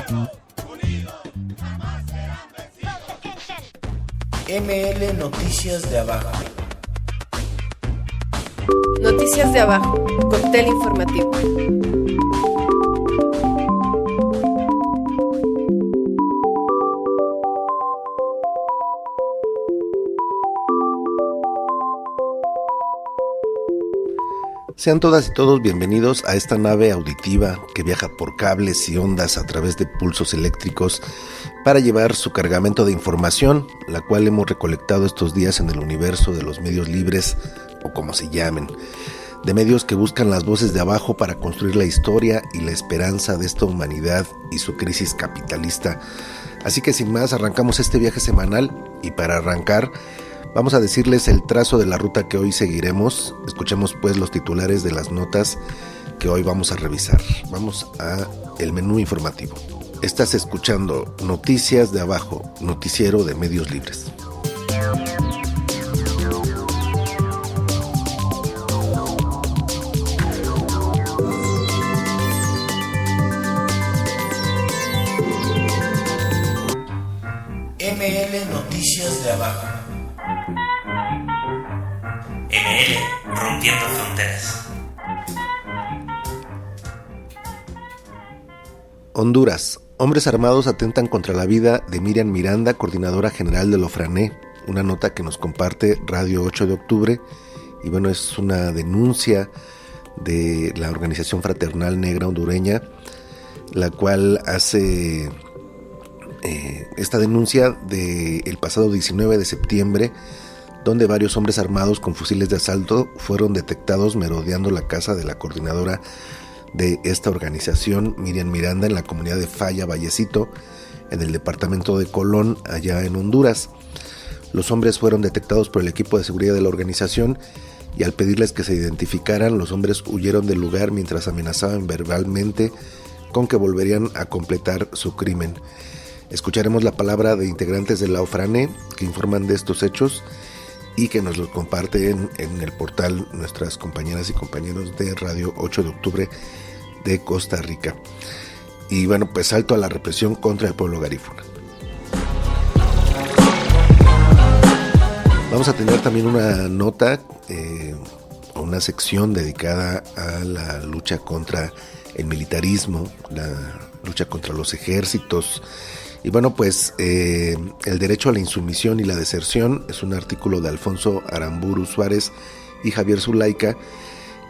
ML Noticias de Abajo. Noticias de Abajo, cóctel informativo. Sean todas y todos bienvenidos a esta nave auditiva que viaja por cables y ondas a través de pulsos eléctricos para llevar su cargamento de información, la cual hemos recolectado estos días en el universo de los medios libres, o como se llamen, de medios que buscan las voces de abajo para construir la historia y la esperanza de esta humanidad y su crisis capitalista. Así que sin más, arrancamos este viaje semanal y para arrancar vamos a decirles el trazo de la ruta que hoy seguiremos. Escuchemos pues los titulares de las notas que hoy vamos a revisar. Vamos a el menú informativo. Estás escuchando Noticias de Abajo, noticiero de medios libres. ML Noticias de Abajo. ML Rompiendo Fronteras. Honduras. Hombres armados atentan contra la vida de Miriam Miranda, coordinadora general de Lofrané. Una nota que nos comparte Radio 8 de Octubre. Y bueno, es una denuncia de la Organización Fraternal Negra Hondureña, la cual hace esta denuncia del pasado 19 de septiembre, donde varios hombres armados con fusiles de asalto fueron detectados merodeando la casa de la coordinadora de esta organización, Miriam Miranda, en la comunidad de Falla Vallecito, en el departamento de Colón, allá en Honduras. Los hombres fueron detectados por el equipo de seguridad de la organización y al pedirles que se identificaran, los hombres huyeron del lugar mientras amenazaban verbalmente con que volverían a completar su crimen. Escucharemos la palabra de integrantes de la OFRANE que informan de estos hechos y que nos los comparten en el portal nuestras compañeras y compañeros de Radio 8 de Octubre de Costa Rica. Y bueno, pues alto a la represión contra el pueblo garífuna. Vamos a tener también una nota, una sección dedicada a la lucha contra el militarismo, la lucha contra los ejércitos. Y bueno, pues el derecho a la insumisión y la deserción es un artículo de Alfonso Aramburu Suárez y Javier Zulaika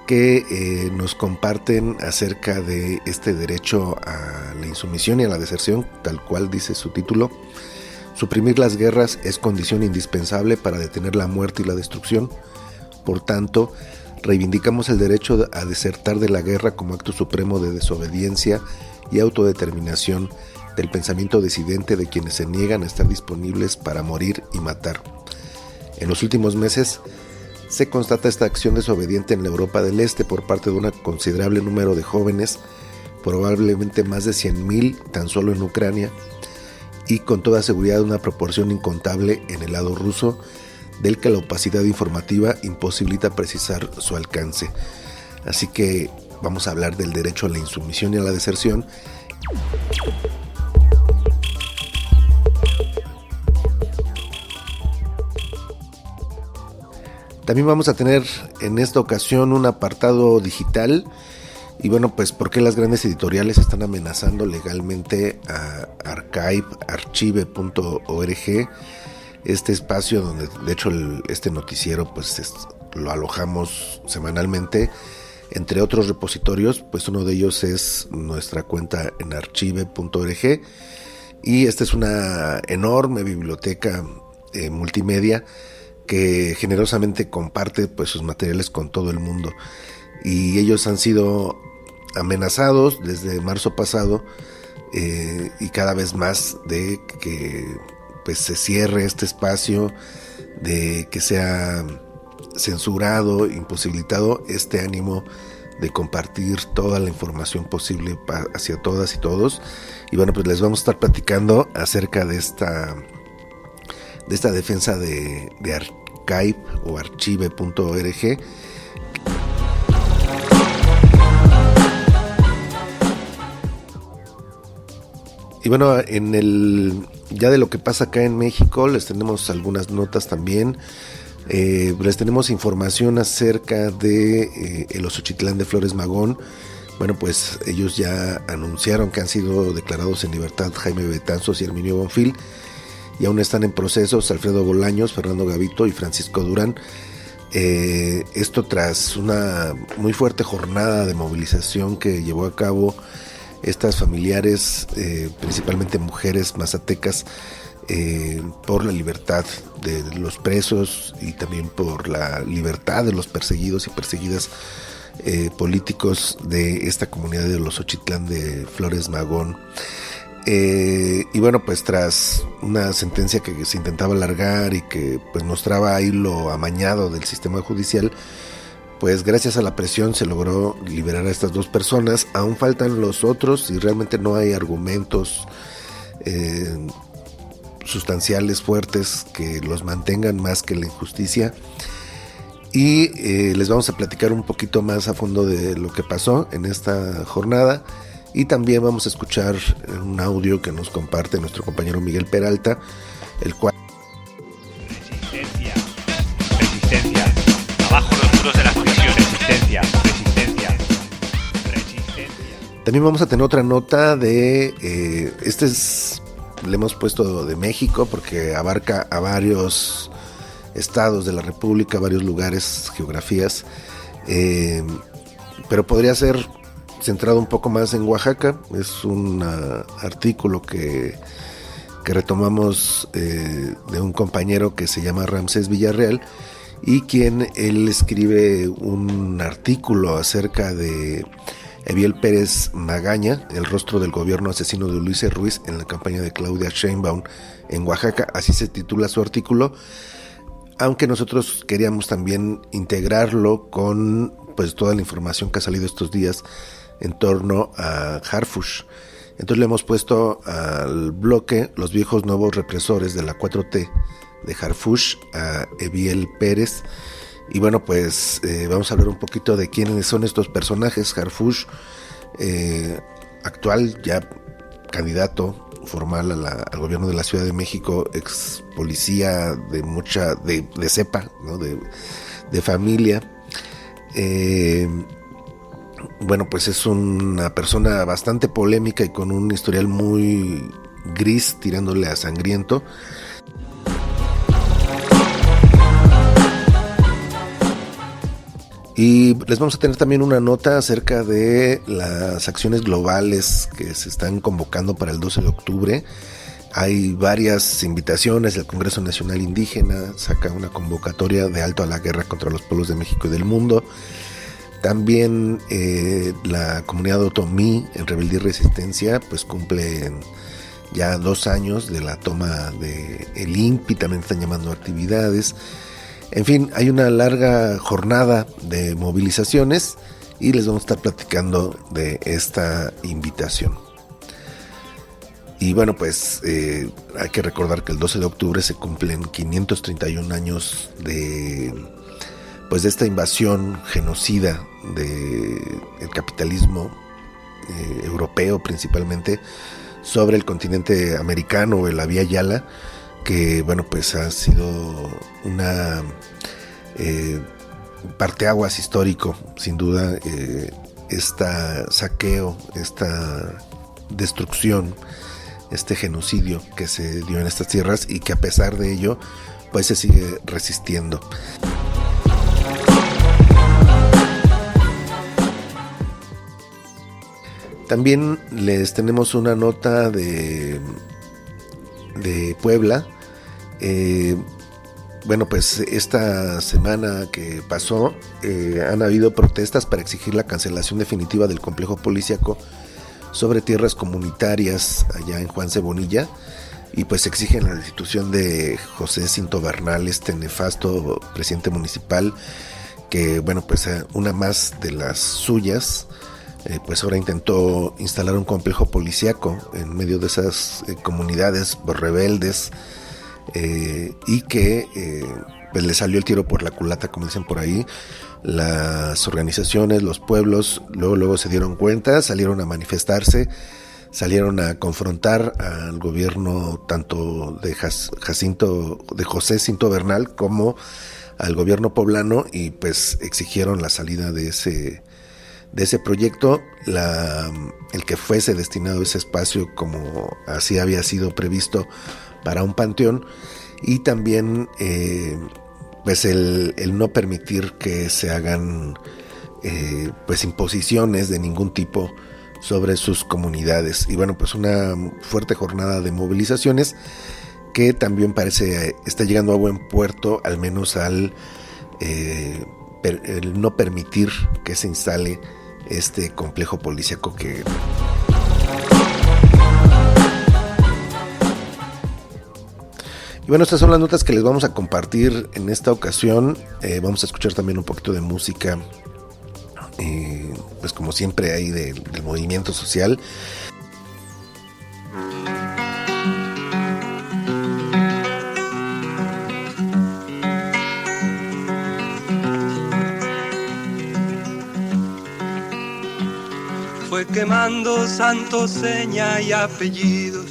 que nos comparten acerca de este derecho a la insumisión y a la deserción, tal cual dice su título. Suprimir las guerras es condición indispensable para detener la muerte y la destrucción. Por tanto, reivindicamos el derecho a desertar de la guerra como acto supremo de desobediencia y autodeterminación del pensamiento disidente de quienes se niegan a estar disponibles para morir y matar. En los últimos meses se constata esta acción desobediente en la Europa del Este por parte de un considerable número de jóvenes, probablemente más de 100,000 tan solo en Ucrania, y con toda seguridad una proporción incontable en el lado ruso, del que la opacidad informativa imposibilita precisar su alcance. Así que vamos a hablar del derecho a la insumisión y a la deserción. También vamos a tener en esta ocasión un apartado digital. Y bueno, pues ¿por qué las grandes editoriales están amenazando legalmente a archive.org? Este espacio donde de hecho este noticiero pues lo alojamos semanalmente. Entre otros repositorios, pues uno de ellos es nuestra cuenta en archive.org. Y esta es una enorme biblioteca multimedia que generosamente comparte pues sus materiales con todo el mundo, y ellos han sido amenazados desde marzo pasado y cada vez más de que pues se cierre este espacio, de que sea censurado, imposibilitado este ánimo de compartir toda la información posible hacia todas y todos. Y bueno, pues les vamos a estar platicando acerca de esta defensa de archive o archive.org. Y bueno, ya de lo que pasa acá en México, les tenemos algunas notas también. Les tenemos información acerca de el Ozochitlán de Flores Magón. Bueno, pues ellos ya anunciaron que han sido declarados en libertad Jaime Betanzos y Herminio Bonfil, y aún están en procesos Alfredo Bolaños, Fernando Gavito y Francisco Durán. Esto tras una muy fuerte jornada de movilización que llevó a cabo estas familiares, principalmente mujeres mazatecas, por la libertad de los presos y también por la libertad de los perseguidos y perseguidas políticos de esta comunidad de los Ozochitlán de Flores Magón. Y bueno, pues tras una sentencia que se intentaba alargar y que pues mostraba ahí lo amañado del sistema judicial, pues gracias a la presión se logró liberar a estas 2 personas. Aún faltan los otros y realmente no hay argumentos sustanciales fuertes que los mantengan más que la injusticia. Y les vamos a platicar un poquito más a fondo de lo que pasó en esta jornada, y también vamos a escuchar un audio que nos comparte nuestro compañero Miguel Peralta, el cual... Resistencia, resistencia, abajo los muros de las prisiones, resistencia, resistencia, resistencia. También vamos a tener otra nota de... le hemos puesto de México porque abarca a varios estados de la República, varios lugares, geografías, pero podría ser centrado un poco más en Oaxaca. Es un artículo que retomamos de un compañero que se llama Ramsés Villarreal, y él escribe un artículo acerca de Eviel Pérez Magaña, el rostro del gobierno asesino de Ulises Ruiz en la campaña de Claudia Sheinbaum en Oaxaca. Así se titula su artículo, aunque nosotros queríamos también integrarlo con pues toda la información que ha salido estos días en torno a Harfuch. Entonces le hemos puesto al bloque Los viejos nuevos represores de la 4T de Harfuch, a Eviel Pérez. Y bueno, pues vamos a hablar un poquito de quiénes son estos personajes. Harfuch, actual ya candidato formal al gobierno de la Ciudad de México, ex policía de cepa, ¿no? de familia. Bueno, pues es una persona bastante polémica y con un historial muy gris, tirándole a sangriento. Y les vamos a tener también una nota acerca de las acciones globales que se están convocando para el 12 de octubre. Hay varias invitaciones. El Congreso Nacional Indígena saca una convocatoria de alto a la guerra contra los pueblos de México y del mundo. También la comunidad otomí en Rebeldía y Resistencia pues cumple ya 2 años de la toma del INPI. También están llamando actividades. En fin, hay una larga jornada de movilizaciones y les vamos a estar platicando de esta invitación. Y bueno, pues hay que recordar que el 12 de octubre se cumplen 531 años de esta invasión genocida del capitalismo europeo principalmente sobre el continente americano, la Vía Yala, que bueno, pues ha sido una parteaguas histórico, sin duda. Este saqueo, esta destrucción, este genocidio que se dio en estas tierras, y que a pesar de ello pues se sigue resistiendo. También les tenemos una nota de Puebla. Bueno, pues esta semana que pasó han habido protestas para exigir la cancelación definitiva del complejo policíaco sobre tierras comunitarias allá en Juan Cebonilla, y pues exigen la destitución de José Cinto Bernal, este nefasto presidente municipal, que bueno, pues una más de las suyas, pues ahora intentó instalar un complejo policíaco en medio de esas comunidades rebeldes, y que pues le salió el tiro por la culata, como dicen por ahí. Las organizaciones, los pueblos luego se dieron cuenta, salieron a manifestarse salieron a confrontar al gobierno tanto de José Cinto Bernal como al gobierno poblano, y pues exigieron la salida de ese proyecto, el que fuese destinado ese espacio como así había sido previsto para un panteón, y también pues el no permitir que se hagan pues imposiciones de ningún tipo sobre sus comunidades. Y bueno, pues una fuerte jornada de movilizaciones que también parece está llegando a buen puerto, al menos al el no permitir que se instale este complejo policíaco que... Y bueno, estas son las notas que les vamos a compartir en esta ocasión. Vamos a escuchar también un poquito de música, pues como siempre hay del movimiento social. Fue quemando santos, seña y apellidos,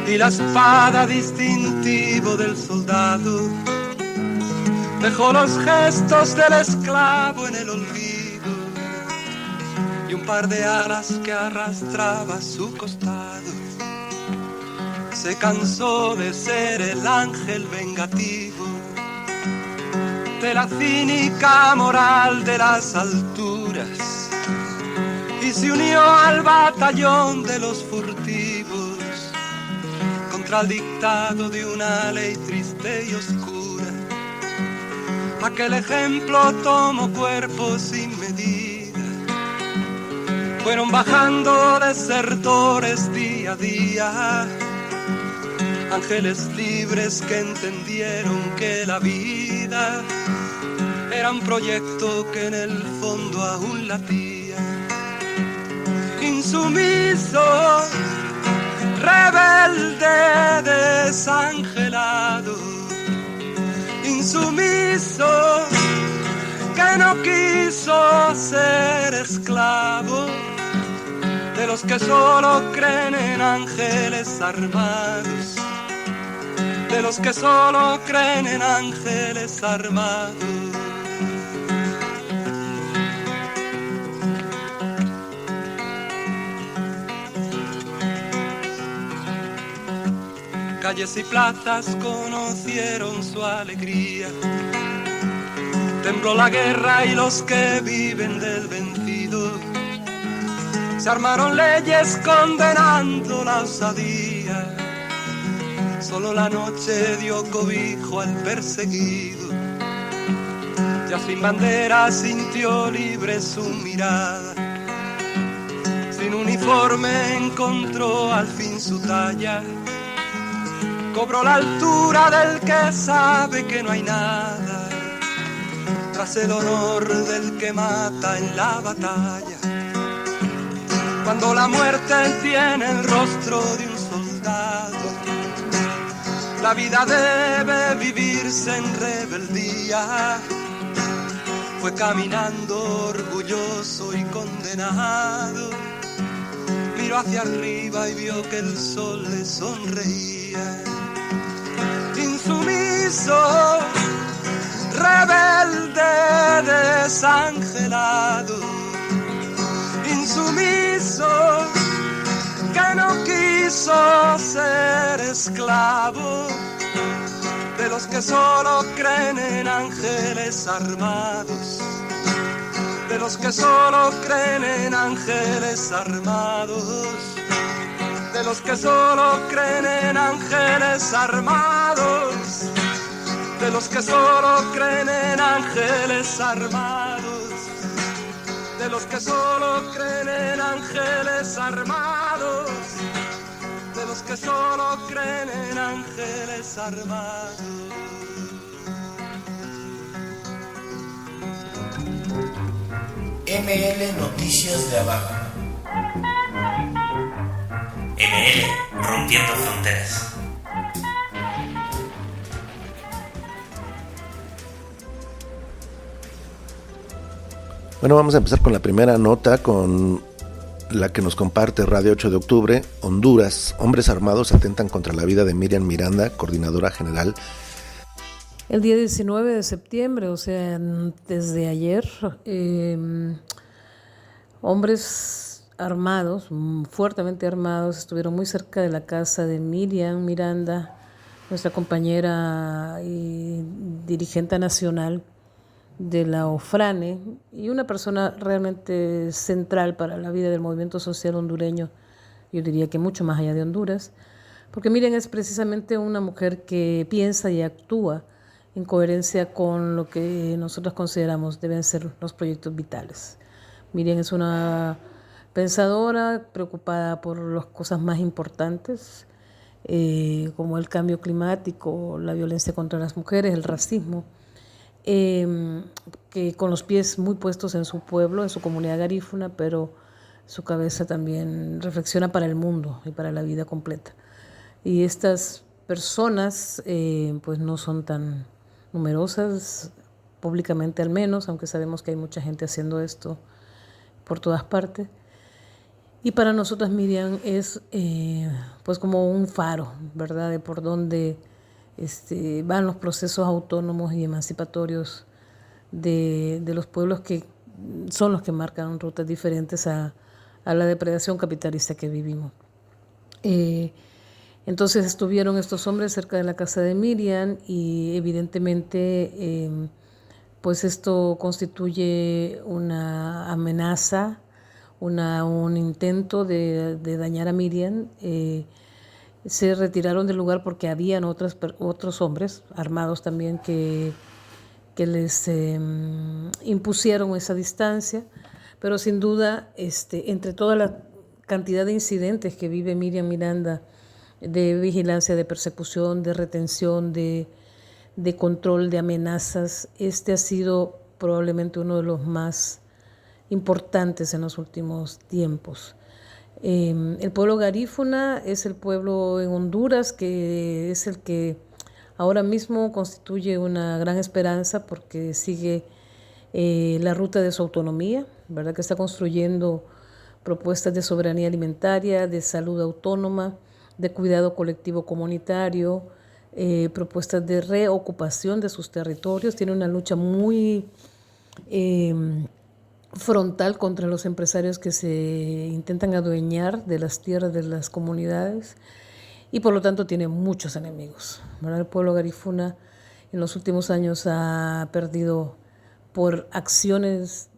y la espada distintivo del soldado dejó los gestos del esclavo en el olvido y un par de alas que arrastraba a su costado. Se cansó de ser el ángel vengativo de la cínica moral de las alturas y se unió al batallón de los furtivos contra el dictado de una ley triste y oscura. Aquel ejemplo tomó cuerpo sin medida. Fueron bajando desertores día a día, ángeles libres que entendieron que la vida era un proyecto que en el fondo aún latía. Insumiso, rebelde, desangelado, insumiso, que no quiso ser esclavo de los que solo creen en ángeles armados, de los que solo creen en ángeles armados. Calles y plazas conocieron su alegría. Tembló la guerra y los que viven del vencido. Se armaron leyes condenando la osadía. Solo la noche dio cobijo al perseguido. Ya sin bandera sintió libre su mirada. Sin uniforme encontró al fin su talla. Cobró la altura del que sabe que no hay nada, tras el honor del que mata en la batalla. Cuando la muerte tiene el rostro de un soldado, la vida debe vivirse en rebeldía. Fue caminando orgulloso y condenado, miró hacia arriba y vio que el sol le sonreía. Insumiso, rebelde, desangelado, insumiso, que no quiso ser esclavo de los que solo creen en ángeles armados, de los que solo creen en ángeles armados, de los que solo creen en ángeles armados, de los que solo creen en ángeles armados, de los que solo creen en ángeles armados, de los que solo creen en ángeles armados. ML Noticias de Abajo. ML Rompiendo Fronteras. Bueno, vamos a empezar con la primera nota, con la que nos comparte Radio 8 de Octubre, Honduras. Hombres armados atentan contra la vida de Miriam Miranda, coordinadora general. El día 19 de septiembre, o sea, desde ayer, hombres armados, fuertemente armados, estuvieron muy cerca de la casa de Miriam Miranda, nuestra compañera y dirigente nacional de la OFRANE y una persona realmente central para la vida del movimiento social hondureño, yo diría que mucho más allá de Honduras, porque Miriam es precisamente una mujer que piensa y actúa en coherencia con lo que nosotros consideramos deben ser los proyectos vitales. Miriam es una pensadora preocupada por las cosas más importantes, como el cambio climático, la violencia contra las mujeres, el racismo, que con los pies muy puestos en su pueblo, en su comunidad garífuna, pero su cabeza también reflexiona para el mundo y para la vida completa. Y estas personas pues no son tan numerosas, públicamente al menos, aunque sabemos que hay mucha gente haciendo esto por todas partes. Y para nosotras Miriam es pues como un faro, ¿verdad?, de por dónde van los procesos autónomos y emancipatorios de los pueblos que son los que marcan rutas diferentes a la depredación capitalista que vivimos. Entonces estuvieron estos hombres cerca de la casa de Miriam y evidentemente pues esto constituye una amenaza, un intento de dañar a Miriam. Se retiraron del lugar porque habían otros hombres armados también que les impusieron esa distancia, pero sin duda entre toda la cantidad de incidentes que vive Miriam Miranda, de vigilancia, de persecución, de retención, de control, de amenazas, ha sido probablemente uno de los más importantes en los últimos tiempos. El pueblo garífuna es el pueblo en Honduras que es el que ahora mismo constituye una gran esperanza porque sigue la ruta de su autonomía, ¿verdad?, que está construyendo propuestas de soberanía alimentaria, de salud autónoma, de cuidado colectivo comunitario, propuestas de reocupación de sus territorios. Tiene una lucha muy frontal contra los empresarios que se intentan adueñar de las tierras de las comunidades y por lo tanto tiene muchos enemigos, ¿verdad? El pueblo garífuna en los últimos años ha perdido por acciones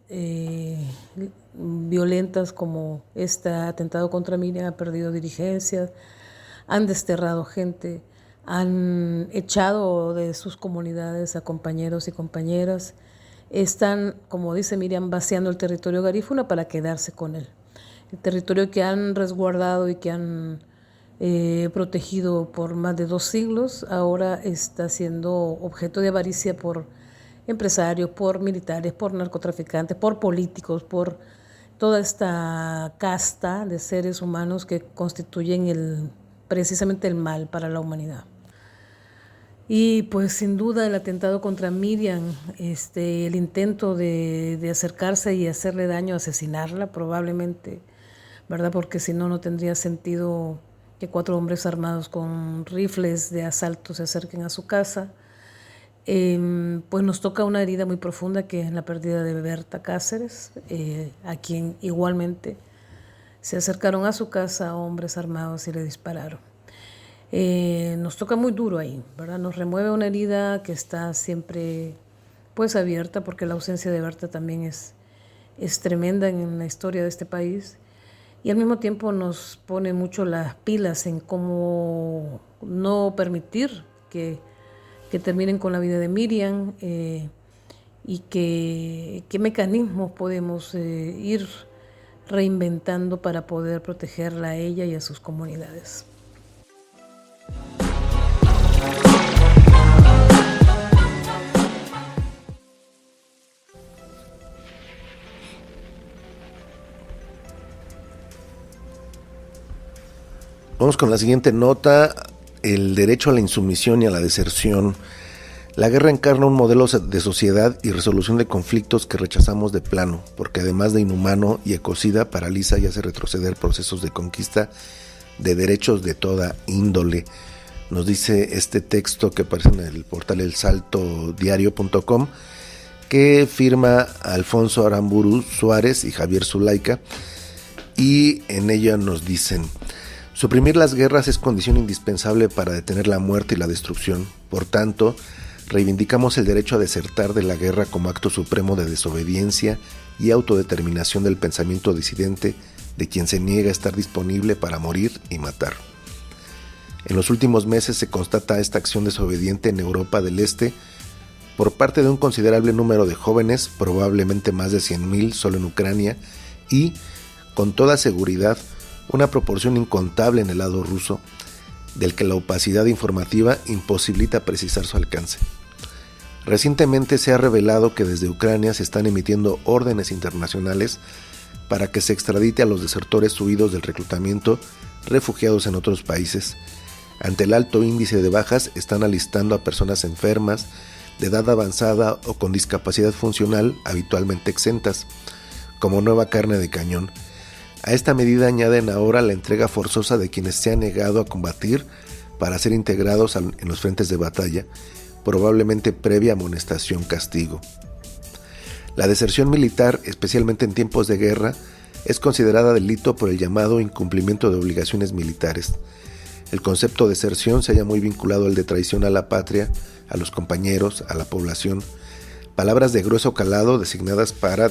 violentas como este atentado contra Miriam, ha perdido dirigencias, han desterrado gente, han echado de sus comunidades a compañeros y compañeras. Están, como dice Miriam, vaciando el territorio garífuna para quedarse con él. El territorio que han resguardado y que han protegido por más de 2 siglos, ahora está siendo objeto de avaricia por empresarios, por militares, por narcotraficantes, por políticos, por toda esta casta de seres humanos que constituyen precisamente el mal para la humanidad. Y pues sin duda el atentado contra Miriam, el intento de acercarse y hacerle daño, asesinarla probablemente, ¿verdad? Porque si no, no tendría sentido que 4 hombres armados con rifles de asalto se acerquen a su casa. Pues nos toca una herida muy profunda que es la pérdida de Berta Cáceres, a quien igualmente se acercaron a su casa hombres armados y le dispararon. Nos toca muy duro ahí, ¿verdad? Nos remueve una herida que está siempre pues abierta porque la ausencia de Berta también es tremenda en la historia de este país y al mismo tiempo nos pone mucho las pilas en cómo no permitir que terminen con la vida de Miriam y qué mecanismos podemos ir reinventando para poder protegerla a ella y a sus comunidades. Vamos con la siguiente nota. El derecho a la insumisión y a la deserción La guerra encarna un modelo de sociedad y resolución de conflictos que rechazamos de plano, porque además de inhumano y ecocida, paraliza y hace retroceder procesos de conquista de derechos de toda índole. Nos dice este texto que aparece en el portal elsaltodiario.com, que firma Alfonso Aramburu Suárez y Javier Zulaika, y en ella nos dicen: suprimir las guerras es condición indispensable para detener la muerte y la destrucción. Por tanto, reivindicamos el derecho a desertar de la guerra como acto supremo de desobediencia y autodeterminación del pensamiento disidente de quien se niega a estar disponible para morir y matar. En los últimos meses se constata esta acción desobediente en Europa del Este por parte de un considerable número de jóvenes, probablemente más de 100.000 solo en Ucrania, y, con toda seguridad, una proporción incontable en el lado ruso, del que la opacidad informativa imposibilita precisar su alcance. Recientemente se ha revelado que desde Ucrania se están emitiendo órdenes internacionales para que se extradite a los desertores huidos del reclutamiento refugiados en otros países. Ante el alto índice de bajas, están alistando a personas enfermas, de edad avanzada o con discapacidad funcional habitualmente exentas, como nueva carne de cañón. A esta medida añaden ahora la entrega forzosa de quienes se han negado a combatir para ser integrados en los frentes de batalla, probablemente previa amonestación-castigo. La deserción militar, especialmente en tiempos de guerra, es considerada delito por el llamado incumplimiento de obligaciones militares. El concepto de deserción se halla muy vinculado al de traición a la patria, a los compañeros, a la población, palabras de grueso calado designadas para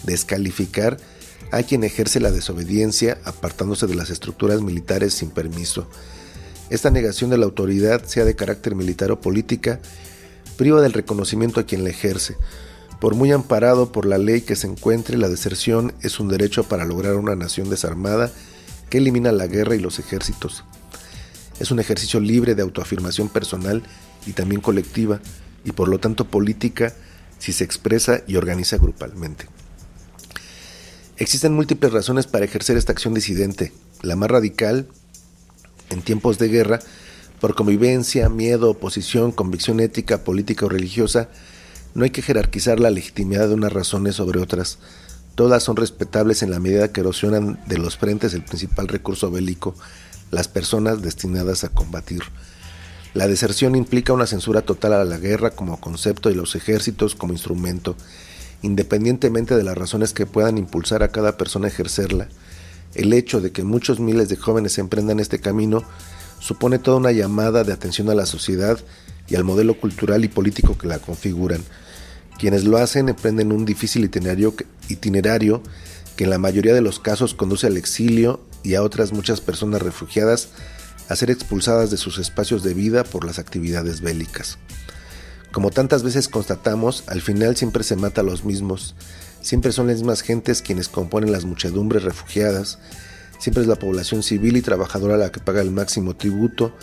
descalificar a quien ejerce la desobediencia apartándose de las estructuras militares sin permiso. Esta negación de la autoridad, sea de carácter militar o política, priva del reconocimiento a quien la ejerce. Por muy amparado por la ley que se encuentre, la deserción es un derecho para lograr una nación desarmada que elimina la guerra y los ejércitos. Es un ejercicio libre de autoafirmación personal y también colectiva, y por lo tanto política si se expresa y organiza grupalmente. Existen múltiples razones para ejercer esta acción disidente. La más radical, en tiempos de guerra, por convivencia, miedo, oposición, convicción ética, política o religiosa, no hay que jerarquizar la legitimidad de unas razones sobre otras. Todas son respetables en la medida que erosionan de los frentes el principal recurso bélico, las personas destinadas a combatir. La deserción implica una censura total a la guerra como concepto y los ejércitos como instrumento, independientemente de las razones que puedan impulsar a cada persona a ejercerla. El hecho de que muchos miles de jóvenes emprendan este camino supone toda una llamada de atención a la sociedad y al modelo cultural y político que la configuran. Quienes lo hacen emprenden un difícil itinerario que en la mayoría de los casos conduce al exilio y a otras muchas personas refugiadas a ser expulsadas de sus espacios de vida por las actividades bélicas. Como tantas veces constatamos, al final siempre se mata a los mismos, siempre son las mismas gentes quienes componen las muchedumbres refugiadas, siempre es la población civil y trabajadora la que paga el máximo tributo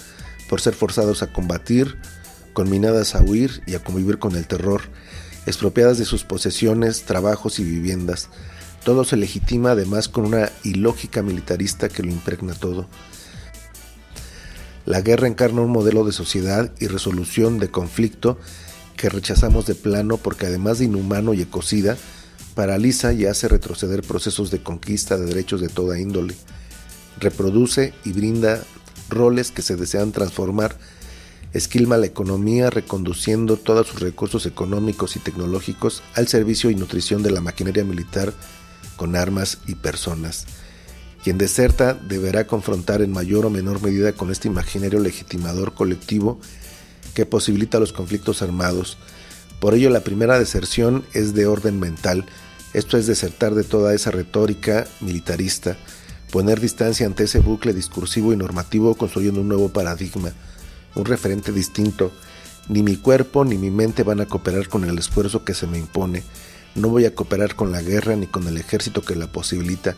por ser forzados a combatir, conminadas a huir y a convivir con el terror, expropiadas de sus posesiones, trabajos y viviendas. Todo se legitima además con una ilógica militarista que lo impregna todo. La guerra encarna un modelo de sociedad y resolución de conflicto que rechazamos de plano porque además de inhumano y ecocida, paraliza y hace retroceder procesos de conquista de derechos de toda índole. Reproduce y brinda roles que se desean transformar, esquilma la economía reconduciendo todos sus recursos económicos y tecnológicos al servicio y nutrición de la maquinaria militar con armas y personas. Quien deserta deberá confrontar en mayor o menor medida con este imaginario legitimador colectivo que posibilita los conflictos armados. Por ello, la primera deserción es de orden mental, esto es desertar de toda esa retórica militarista, poner distancia ante ese bucle discursivo y normativo construyendo un nuevo paradigma, un referente distinto. Ni mi cuerpo ni mi mente van a cooperar con el esfuerzo que se me impone, no voy a cooperar con la guerra ni con el ejército que la posibilita.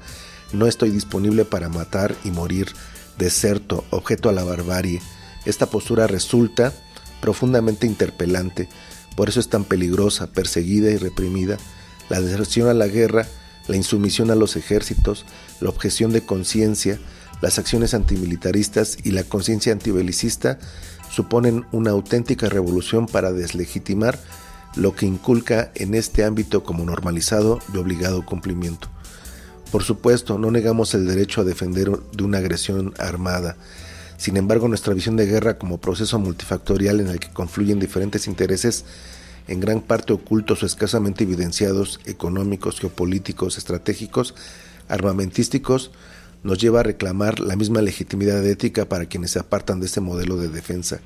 No estoy disponible para matar y morir, deserto, objeto a la barbarie. Esta postura resulta profundamente interpelante, por eso es tan peligrosa, perseguida y reprimida. La deserción a la guerra, la insumisión a los ejércitos, la objeción de conciencia, las acciones antimilitaristas y la conciencia antibelicista suponen una auténtica revolución para deslegitimar lo que inculca en este ámbito como normalizado y obligado cumplimiento. Por supuesto, no negamos el derecho a defender de una agresión armada. Sin embargo, nuestra visión de guerra como proceso multifactorial en el que confluyen diferentes intereses, en gran parte ocultos o escasamente evidenciados, económicos, geopolíticos, estratégicos, armamentísticos, nos lleva a reclamar la misma legitimidad ética para quienes se apartan de este modelo de defensa,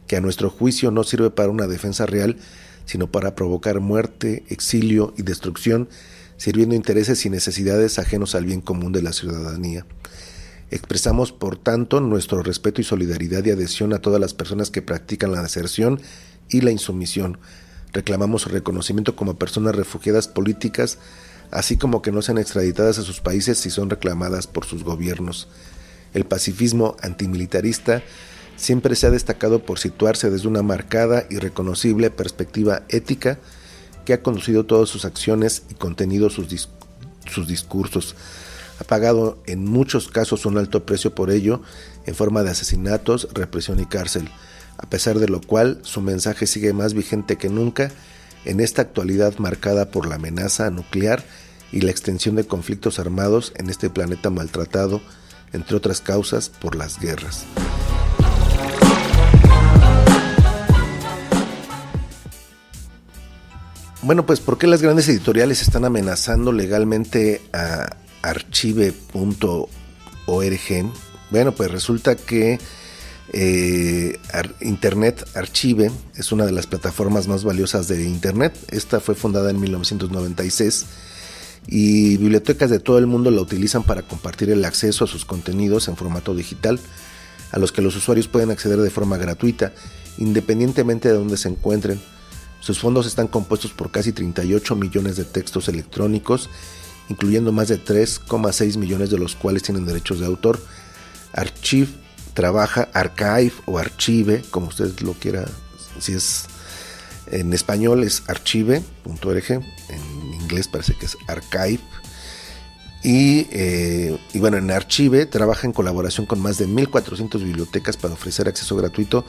que a nuestro juicio no sirve para una defensa real, sino para provocar muerte, exilio y destrucción, sirviendo intereses y necesidades ajenos al bien común de la ciudadanía. Expresamos, por tanto, nuestro respeto y solidaridad y adhesión a todas las personas que practican la deserción y la insumisión. Reclamamos su reconocimiento como personas refugiadas políticas, así como que no sean extraditadas a sus países si son reclamadas por sus gobiernos. El pacifismo antimilitarista siempre se ha destacado por situarse desde una marcada y reconocible perspectiva ética que ha conducido todas sus acciones y contenido sus discursos. Ha pagado en muchos casos un alto precio por ello, en forma de asesinatos, represión y cárcel, a pesar de lo cual su mensaje sigue más vigente que nunca en esta actualidad marcada por la amenaza nuclear y la extensión de conflictos armados en este planeta maltratado, entre otras causas, por las guerras. Bueno, pues ¿por qué las grandes editoriales están amenazando legalmente a archive.org? Bueno, pues resulta que Internet Archive es una de las plataformas más valiosas de Internet. Esta fue fundada en 1996 y bibliotecas de todo el mundo la utilizan para compartir el acceso a sus contenidos en formato digital, a los que los usuarios pueden acceder de forma gratuita, independientemente de donde se encuentren. Sus fondos están compuestos por casi 38 millones de textos electrónicos, incluyendo más de 3,6 millones de los cuales tienen derechos de autor. Archive o Archive, como usted lo quiera, si es en español es archive.org, en inglés parece que es archive. Y bueno, en Archive trabaja en colaboración con más de 1.400 bibliotecas para ofrecer acceso gratuito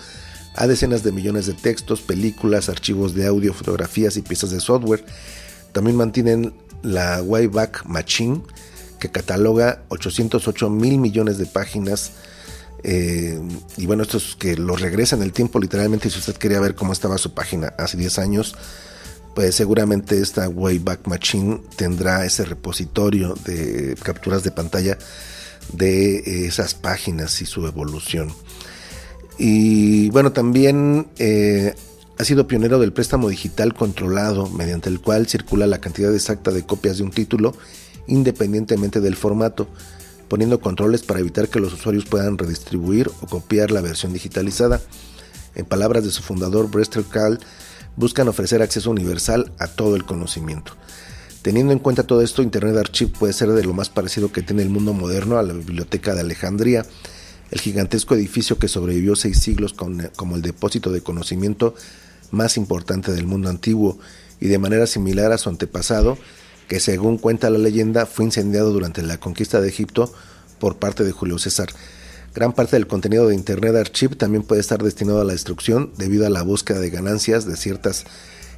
a decenas de millones de textos, películas, archivos de audio, fotografías y piezas de software. También mantienen la Wayback Machine, que cataloga 808 mil millones de páginas. Y bueno, esto es que los regresa en el tiempo literalmente. Si usted quería ver cómo estaba su página hace 10 años, pues seguramente esta Wayback Machine tendrá ese repositorio de capturas de pantalla de esas páginas y su evolución. Y bueno, también ha sido pionero del préstamo digital controlado, mediante el cual circula la cantidad exacta de copias de un título independientemente del formato, poniendo controles para evitar que los usuarios puedan redistribuir o copiar la versión digitalizada. En palabras de su fundador, Brester Kahl, buscan ofrecer acceso universal a todo el conocimiento. Teniendo en cuenta todo esto, Internet Archive puede ser de lo más parecido que tiene el mundo moderno a la Biblioteca de Alejandría, el gigantesco edificio que sobrevivió 6 siglos como el depósito de conocimiento más importante del mundo antiguo, y de manera similar a su antepasado, que según cuenta la leyenda fue incendiado durante la conquista de Egipto por parte de Julio César. Gran parte del contenido de Internet Archive también puede estar destinado a la destrucción debido a la búsqueda de ganancias de ciertas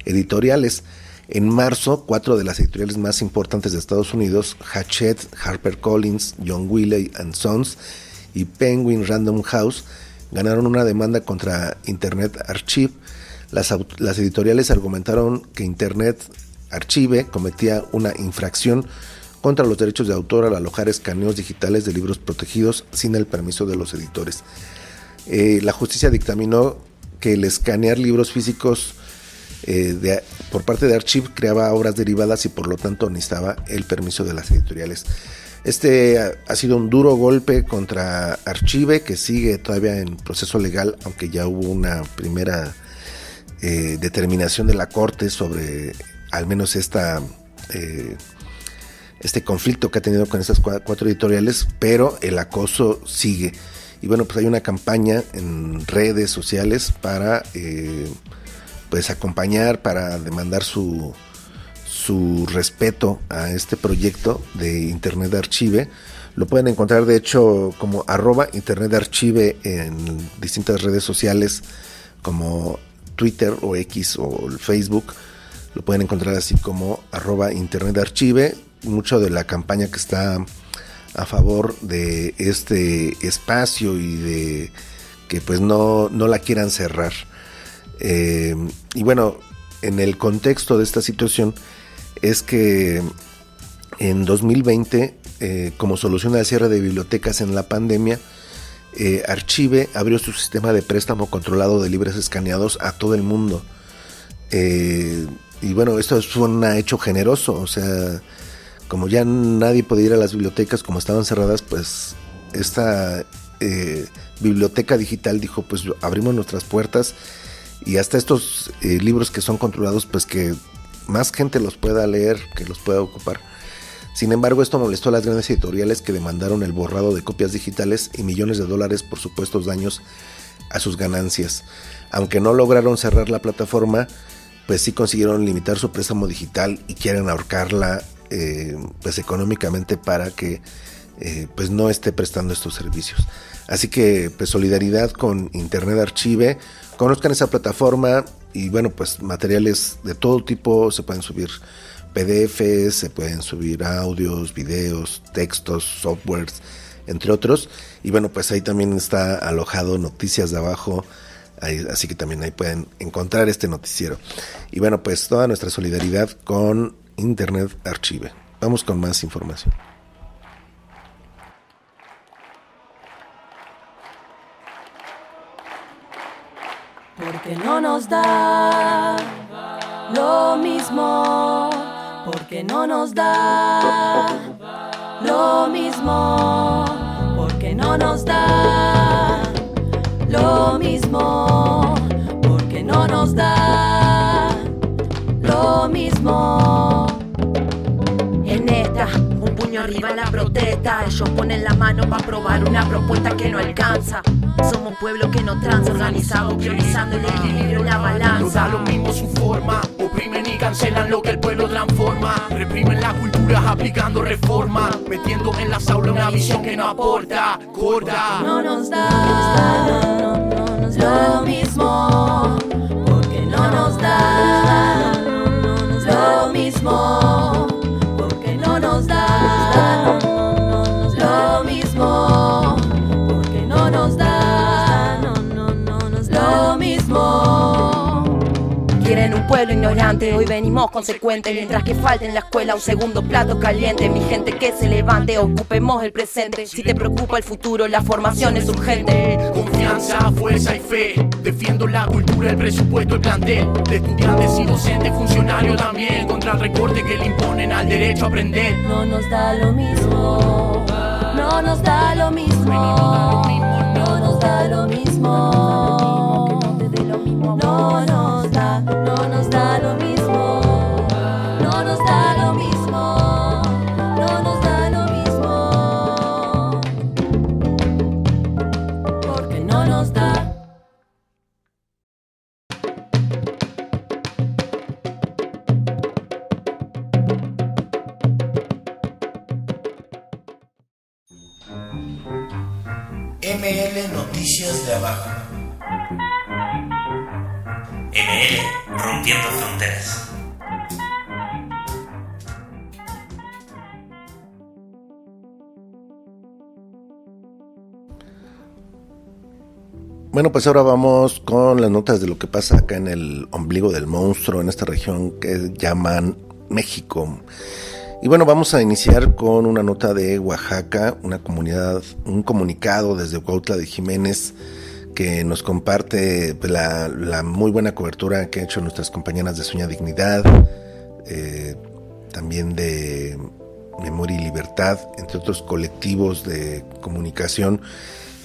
editoriales. En marzo, 4 de las editoriales más importantes de Estados Unidos, Hachette, HarperCollins, John Wiley & Sons y Penguin Random House, ganaron una demanda contra Internet Archive. Las editoriales argumentaron que Internet Archive cometía una infracción contra los derechos de autor al alojar escaneos digitales de libros protegidos sin el permiso de los editores. La justicia dictaminó que el escanear libros físicos por parte de Archive creaba obras derivadas y por lo tanto necesitaba el permiso de las editoriales. Este ha sido un duro golpe contra Archive, que sigue todavía en proceso legal, aunque ya hubo una primera determinación de la Corte sobre al menos este conflicto que ha tenido con estas 4 editoriales, pero el acoso sigue. Y bueno, pues hay una campaña en redes sociales para pues acompañar, para demandar su respeto a este proyecto de Internet Archive, Lo pueden encontrar de hecho como @internetarchive en distintas redes sociales como Twitter o X o el Facebook. Lo pueden encontrar así como @internetarchive. Mucho de la campaña que está a favor de este espacio y de que pues no la quieran cerrar. Y bueno, en el contexto de esta situación es que en 2020, como solución al cierre de bibliotecas en la pandemia, Archive abrió su sistema de préstamo controlado de libros escaneados a todo el mundo. Y bueno, esto fue un hecho generoso, o sea, como ya nadie podía ir a las bibliotecas como estaban cerradas, pues esta biblioteca digital dijo, pues abrimos nuestras puertas y hasta estos libros que son controlados, pues que más gente los pueda leer, que los pueda ocupar. Sin embargo, esto molestó a las grandes editoriales que demandaron el borrado de copias digitales y millones de dólares por supuestos daños a sus ganancias. Aunque no lograron cerrar la plataforma, pues sí consiguieron limitar su préstamo digital y quieren ahorcarla pues económicamente para que pues no esté prestando estos servicios. Así que pues solidaridad con Internet Archive, conozcan esa plataforma y bueno, pues materiales de todo tipo, se pueden subir PDFs, se pueden subir audios, videos, textos, softwares, entre otros. Y bueno, pues ahí también está alojado Noticias de Abajo, así que también ahí pueden encontrar este noticiero. Y bueno, pues toda nuestra solidaridad con Internet Archive. Vamos con más información. Porque no nos da lo mismo, porque no nos da lo mismo, porque no nos da lo mismo, porque no nos da lo mismo. En esta, un puño arriba en la protesta, ellos ponen la mano para aprobar una propuesta que no alcanza. Somos pueblo que no transa, organizado, priorizando el equilibrio y la balanza. No da lo mismo su forma, oprimen y cancelan lo que el pueblo transforma. Reprimen la cultura aplicando reforma, metiendo en las aulas una visión que no aporta, corta. No nos da lo mismo, porque no nos da lo mismo, porque no nos da lo mismo, porque no nos da lo mismo. Quieren un pueblo ignorante, hoy venimos consecuentes. Mientras que falta en la escuela un segundo plato caliente. Mi gente que se levante, ocupemos el presente. Si te preocupa el futuro, la formación es urgente. Confianza, fuerza y fe. Defiendo la cultura, el presupuesto, el plantel. De estudiantes y docentes, funcionarios también. Contra el recorte que le imponen al derecho a aprender. No nos da lo mismo, no nos da lo mismo, no nos da lo mismo, no nos da lo mismo, no nos da lo mismo, no nos da lo mismo, porque no nos da. ML Noticias de Abajo. ML Rompiendo Fronteras. Bueno, pues ahora vamos con las notas de lo que pasa acá en el ombligo del monstruo, en esta región que llaman México. Y bueno, vamos a iniciar con una nota de Oaxaca, una comunidad, un comunicado desde Cuautla de Jiménez que nos comparte pues, la muy buena cobertura que han hecho nuestras compañeras de Sueña Dignidad, también de Memoria y Libertad, entre otros colectivos de comunicación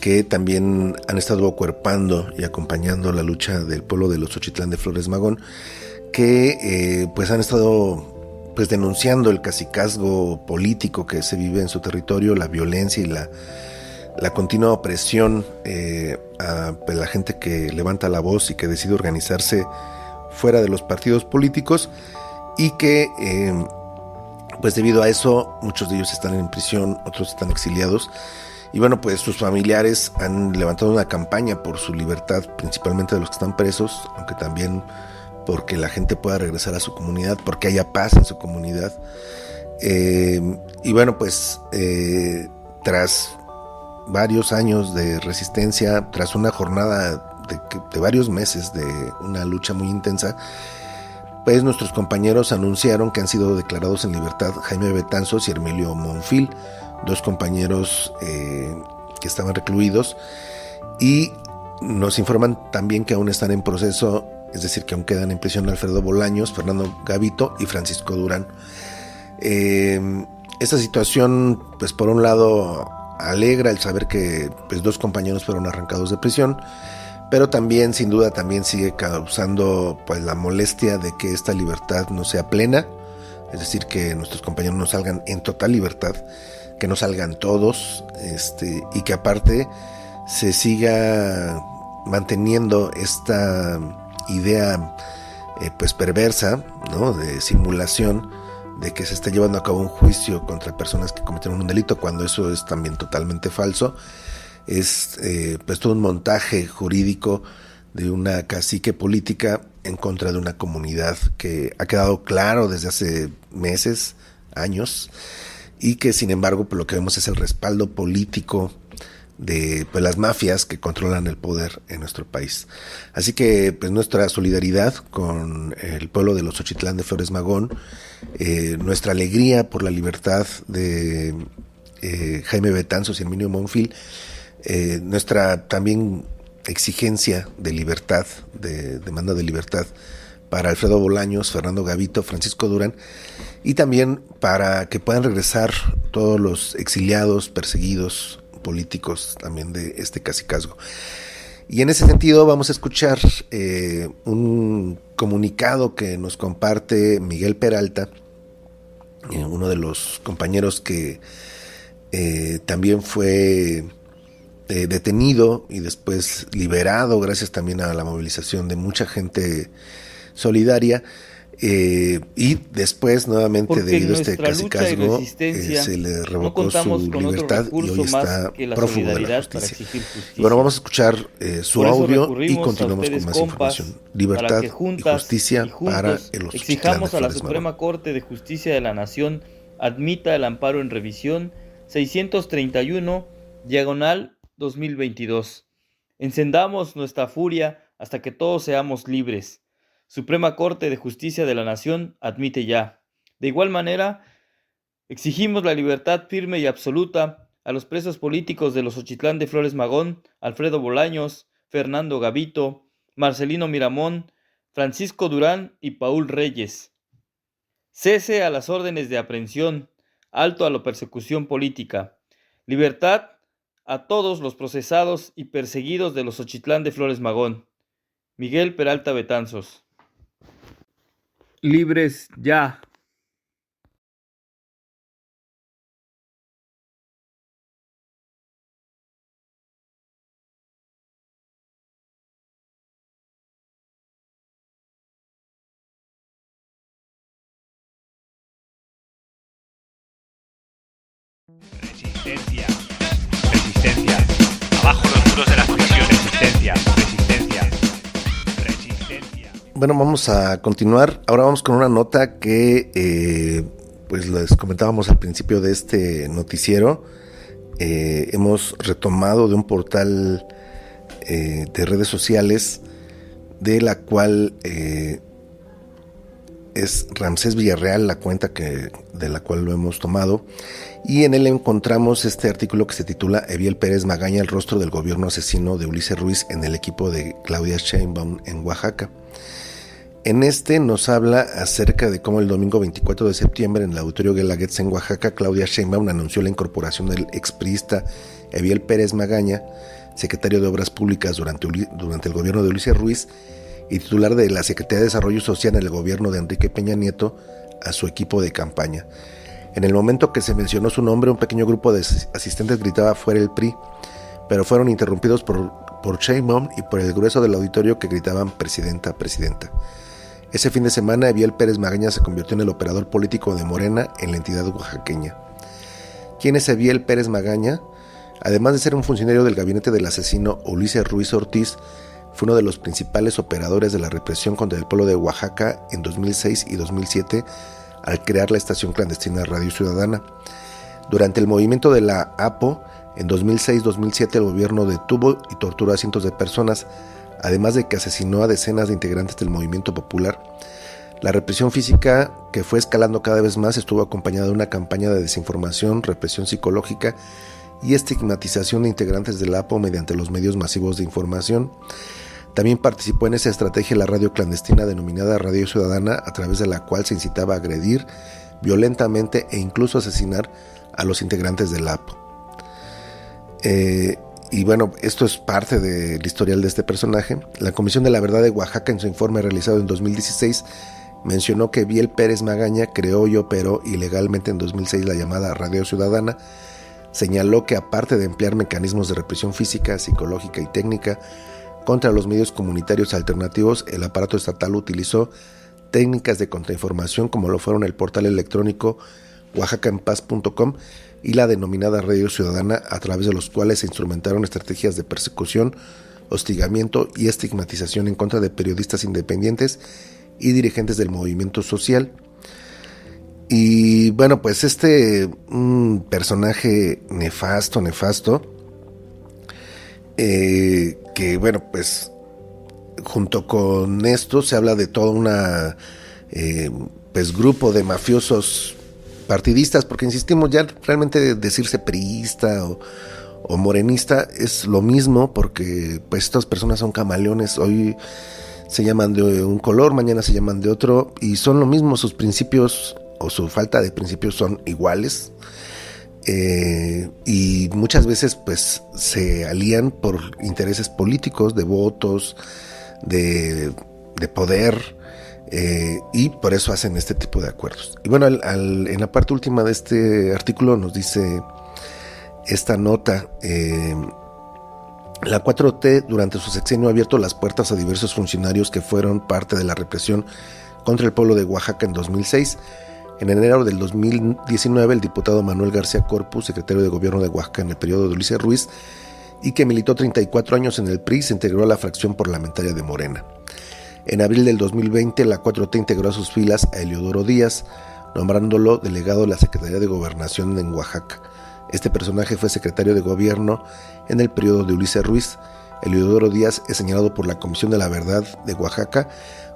que también han estado acuerpando y acompañando la lucha del pueblo de los Xochitlán de Flores Magón, que pues han estado pues denunciando el cacicazgo político que se vive en su territorio, la violencia y la continua opresión a pues, la gente que levanta la voz y que decide organizarse fuera de los partidos políticos y que pues debido a eso muchos de ellos están en prisión, otros están exiliados. Y bueno, pues sus familiares han levantado una campaña por su libertad, principalmente de los que están presos, aunque también porque la gente pueda regresar a su comunidad, porque haya paz en su comunidad. Y bueno, pues tras varios años de resistencia, tras una jornada de varios meses de una lucha muy intensa, pues nuestros compañeros anunciaron que han sido declarados en libertad Jaime Betanzos y Hermelio Monfil, dos compañeros que estaban recluidos, y nos informan también que aún están en proceso, es decir, que aún quedan en prisión Alfredo Bolaños, Fernando Gavito y Francisco Durán. Esta situación, pues por un lado alegra el saber que pues, dos compañeros fueron arrancados de prisión, pero también, sin duda, también sigue causando pues la molestia de que esta libertad no sea plena, es decir, que nuestros compañeros no salgan en total libertad, que no salgan todos, y que aparte se siga manteniendo esta idea pues perversa, ¿no?, de simulación, de que se está llevando a cabo un juicio contra personas que cometieron un delito, cuando eso es también totalmente falso. Es pues todo un montaje jurídico de una cacique política en contra de una comunidad que ha quedado claro desde hace meses, años, y que sin embargo pues lo que vemos es el respaldo político de pues, las mafias que controlan el poder en nuestro país. Así que pues nuestra solidaridad con el pueblo de los Xochitlán de Flores Magón, nuestra alegría por la libertad de Jaime Betanzos y Hermelio Monfil, nuestra también exigencia de libertad, de demanda de libertad para Alfredo Bolaños, Fernando Gavito, Francisco Durán, y también para que puedan regresar todos los exiliados, perseguidos políticos también de este cacicazgo. Y en ese sentido vamos a escuchar un comunicado que nos comparte Miguel Peralta, uno de los compañeros que también fue detenido y después liberado gracias también a la movilización de mucha gente solidaria, y después nuevamente porque debido a este cacicazgo se le revocó su libertad y hoy está prófugo de la justicia. Bueno, vamos a escuchar su audio y continuamos con más información. Libertad y justicia para los Xochitlán exijamos de a la Flores Suprema Magón. Corte de Justicia de la Nación admita el amparo en revisión 631 /2022. Encendamos nuestra furia hasta que todos seamos libres. Suprema Corte de Justicia de la Nación admite ya. De igual manera, exigimos la libertad firme y absoluta a los presos políticos de los Xochitlán de Flores Magón, Alfredo Bolaños, Fernando Gavito, Marcelino Miramón, Francisco Durán y Paul Reyes. Cese a las órdenes de aprehensión, alto a la persecución política. Libertad a todos los procesados y perseguidos de los Xochitlán de Flores Magón. Miguel Peralta Betanzos. Libres ya. Resistencia. Resistencia. Abajo los muros de las prisiones. Resistencia. Resistencia. Resistencia. Bueno, vamos a continuar. Ahora vamos con una nota que pues les comentábamos al principio de este noticiero. Hemos retomado de un portal de redes sociales de la cual es Ramsés Villarreal la cuenta de la cual lo hemos tomado, y en él encontramos este artículo que se titula Eviel Pérez Magaña, el rostro del gobierno asesino de Ulises Ruiz en el equipo de Claudia Sheinbaum en Oaxaca. En este nos habla acerca de cómo el domingo 24 de septiembre en el Auditorio Guelaguetz en Oaxaca, Claudia Sheinbaum anunció la incorporación del expriista Eviel Pérez Magaña, secretario de Obras Públicas durante el gobierno de Ulises Ruiz y titular de la Secretaría de Desarrollo Social en el gobierno de Enrique Peña Nieto, a su equipo de campaña. En el momento que se mencionó su nombre, un pequeño grupo de asistentes gritaba fuera el PRI, pero fueron interrumpidos por Sheinbaum y por el grueso del auditorio que gritaban presidenta, presidenta. Ese fin de semana, Eviel Pérez Magaña se convirtió en el operador político de Morena en la entidad oaxaqueña. ¿Quién es Eviel Pérez Magaña? Además de ser un funcionario del gabinete del asesino Ulises Ruiz Ortiz, fue uno de los principales operadores de la represión contra el pueblo de Oaxaca en 2006 y 2007 al crear la estación clandestina Radio Ciudadana. Durante el movimiento de la APO, en 2006-2007 el gobierno detuvo y torturó a cientos de personas, además de que asesinó a decenas de integrantes del movimiento popular. La represión física, que fue escalando cada vez más, estuvo acompañada de una campaña de desinformación, represión psicológica y estigmatización de integrantes de la APO mediante los medios masivos de información. También participó en esa estrategia la radio clandestina denominada Radio Ciudadana, a través de la cual se incitaba a agredir violentamente e incluso asesinar a los integrantes de la APO. Y bueno, esto es parte del historial de este personaje. La Comisión de la Verdad de Oaxaca, en su informe realizado en 2016, mencionó que Eviel Pérez Magaña creó y operó ilegalmente en 2006 la llamada Radio Ciudadana. Señaló que aparte de emplear mecanismos de represión física, psicológica y técnica contra los medios comunitarios alternativos, el aparato estatal utilizó técnicas de contrainformación como lo fueron el portal electrónico oaxacaenpaz.com y la denominada Radio Ciudadana, a través de los cuales se instrumentaron estrategias de persecución, hostigamiento y estigmatización en contra de periodistas independientes y dirigentes del movimiento social. Y bueno, pues un personaje nefasto, que bueno, pues junto con esto se habla de todo una grupo de mafiosos partidistas, porque insistimos, ya realmente decirse priista o morenista es lo mismo, porque pues estas personas son camaleones, hoy se llaman de un color, mañana se llaman de otro, y son lo mismo, sus principios o su falta de principios son iguales, y muchas veces pues se alían por intereses políticos, de votos, de poder, y por eso hacen este tipo de acuerdos. Y bueno, en la parte última de este artículo nos dice esta nota: la 4T durante su sexenio ha abierto las puertas a diversos funcionarios que fueron parte de la represión contra el pueblo de Oaxaca en 2006. En enero del 2019, el diputado Manuel García Corpus, secretario de Gobierno de Oaxaca en el periodo de Ulises Ruiz, y que militó 34 años en el PRI, se integró a la fracción parlamentaria de Morena. En abril del 2020, la 4T integró a sus filas a Eliodoro Díaz, nombrándolo delegado de la Secretaría de Gobernación en Oaxaca. Este personaje fue secretario de Gobierno en el periodo de Ulises Ruiz. Eliodoro Díaz es señalado por la Comisión de la Verdad de Oaxaca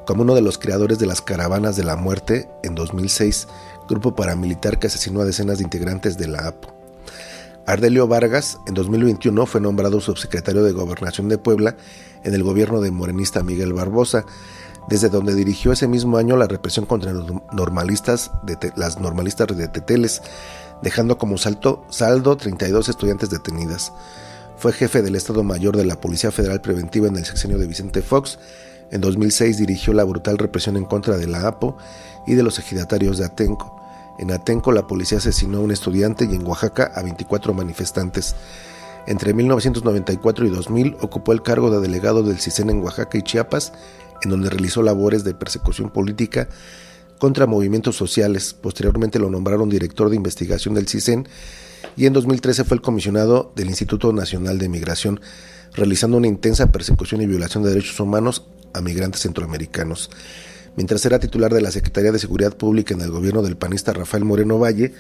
como uno de los creadores de las Caravanas de la Muerte en 2006, grupo paramilitar que asesinó a decenas de integrantes de la APO. Ardelio Vargas, en 2021, fue nombrado subsecretario de Gobernación de Puebla en el gobierno de morenista Miguel Barbosa, desde donde dirigió ese mismo año la represión contra los las normalistas de Teteles, dejando como saldo 32 estudiantes detenidas. Fue jefe del Estado Mayor de la Policía Federal Preventiva en el sexenio de Vicente Fox. En 2006 dirigió la brutal represión en contra de la APO y de los ejidatarios de Atenco. En Atenco la policía asesinó a un estudiante y en Oaxaca a 24 manifestantes. Entre 1994 y 2000 ocupó el cargo de delegado del CISEN en Oaxaca y Chiapas, en donde realizó labores de persecución política contra movimientos sociales. Posteriormente lo nombraron director de investigación del CISEN y en 2013 fue el comisionado del Instituto Nacional de Migración, realizando una intensa persecución y violación de derechos humanos a migrantes centroamericanos. Mientras era titular de la Secretaría de Seguridad Pública en el gobierno del panista Rafael Moreno Valle,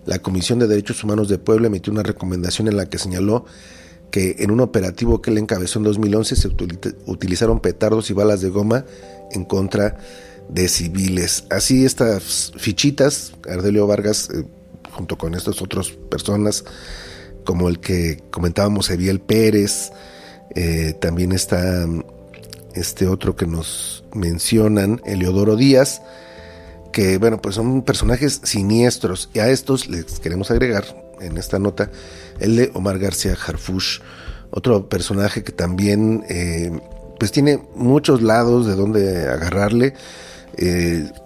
la Comisión de Derechos Humanos de Puebla emitió una recomendación en la que señaló que en un operativo que él encabezó en 2011 se utilizaron petardos y balas de goma en contra de civiles. Así estas fichitas, Ardelio Vargas, junto con estas otras personas, como el que comentábamos, Eviel Pérez, también está este otro que nos mencionan, Eliodoro Díaz, que bueno, pues son personajes siniestros, y a estos les queremos agregar en esta nota el de Omar García Harfuch, otro personaje que también pues tiene muchos lados de donde agarrarle.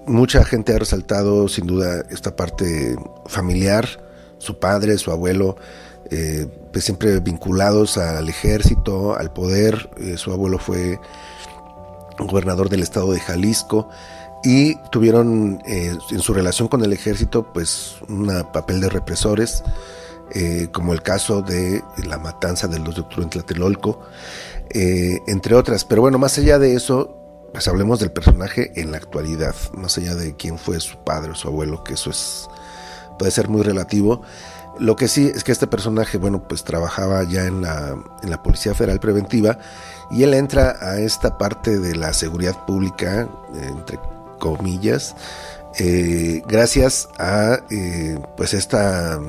Mucha gente ha resaltado sin duda esta parte familiar, su padre, su abuelo, pues siempre vinculados al ejército, al poder. Su abuelo fue gobernador del estado de Jalisco, y tuvieron en su relación con el ejército pues un papel de represores, como el caso de la matanza del 2 de octubre en Tlatelolco, entre otras. Pero bueno, más allá de eso, pues hablemos del personaje en la actualidad, más allá de quién fue su padre o su abuelo, que eso puede ser muy relativo. Lo que sí es que este personaje, bueno, pues trabajaba ya en la Policía Federal Preventiva, y él entra a esta parte de la seguridad pública, entre comillas, gracias a pues esta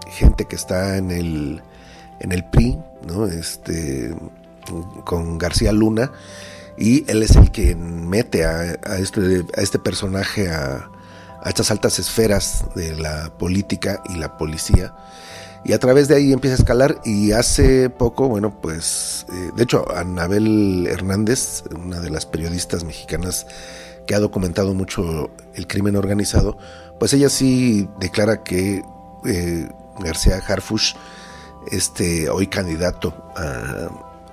gente que está en el PRI, ¿no? Con García Luna, y él es el que mete a este personaje a estas altas esferas de la política y la policía, y a través de ahí empieza a escalar. Y hace poco, bueno, pues de hecho Anabel Hernández, una de las periodistas mexicanas que ha documentado mucho el crimen organizado, pues ella sí declara que García Harfuch, hoy candidato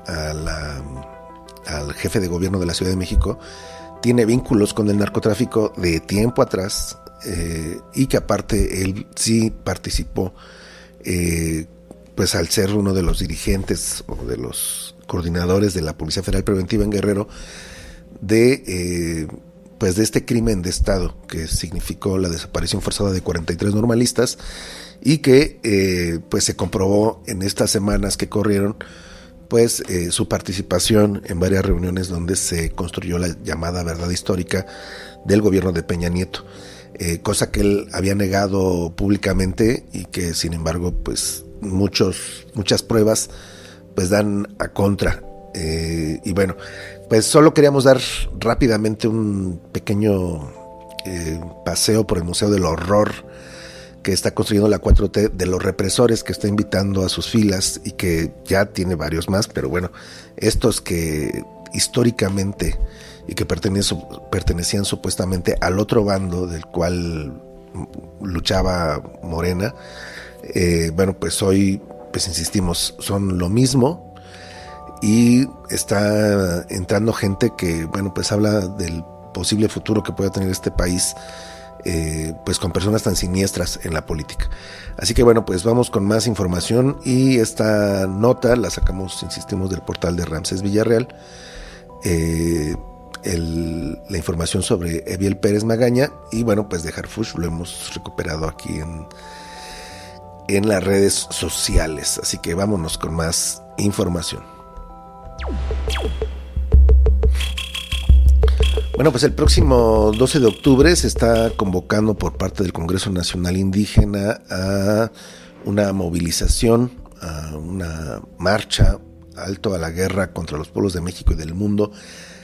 al jefe de gobierno de la Ciudad de México, tiene vínculos con el narcotráfico de tiempo atrás, y que aparte él sí participó, pues al ser uno de los dirigentes o de los coordinadores de la Policía Federal Preventiva en Guerrero, pues de este crimen de Estado que significó la desaparición forzada de 43 normalistas, y que pues se comprobó en estas semanas que corrieron, pues su participación en varias reuniones donde se construyó la llamada verdad histórica del gobierno de Peña Nieto, cosa que él había negado públicamente, y que sin embargo pues muchas pruebas pues dan a contra. Y bueno, pues solo queríamos dar rápidamente un pequeño paseo por el Museo del Horror que está construyendo la 4T, de los represores que está invitando a sus filas, y que ya tiene varios más, pero bueno, estos que históricamente y que pertenecían supuestamente al otro bando del cual luchaba Morena, bueno, pues hoy, pues insistimos, son lo mismo, y está entrando gente que, bueno, pues habla del posible futuro que pueda tener este país, pues con personas tan siniestras en la política. Así que bueno, pues vamos con más información, y esta nota la sacamos, insistimos, del portal de Ramsés Villarreal. La información sobre Eviel Pérez Magaña, y bueno, pues de Harfuch lo hemos recuperado aquí en las redes sociales. Así que vámonos con más información. Bueno, pues el próximo 12 de octubre se está convocando por parte del Congreso Nacional Indígena a una movilización, a una marcha, alto a la guerra contra los pueblos de México y del mundo,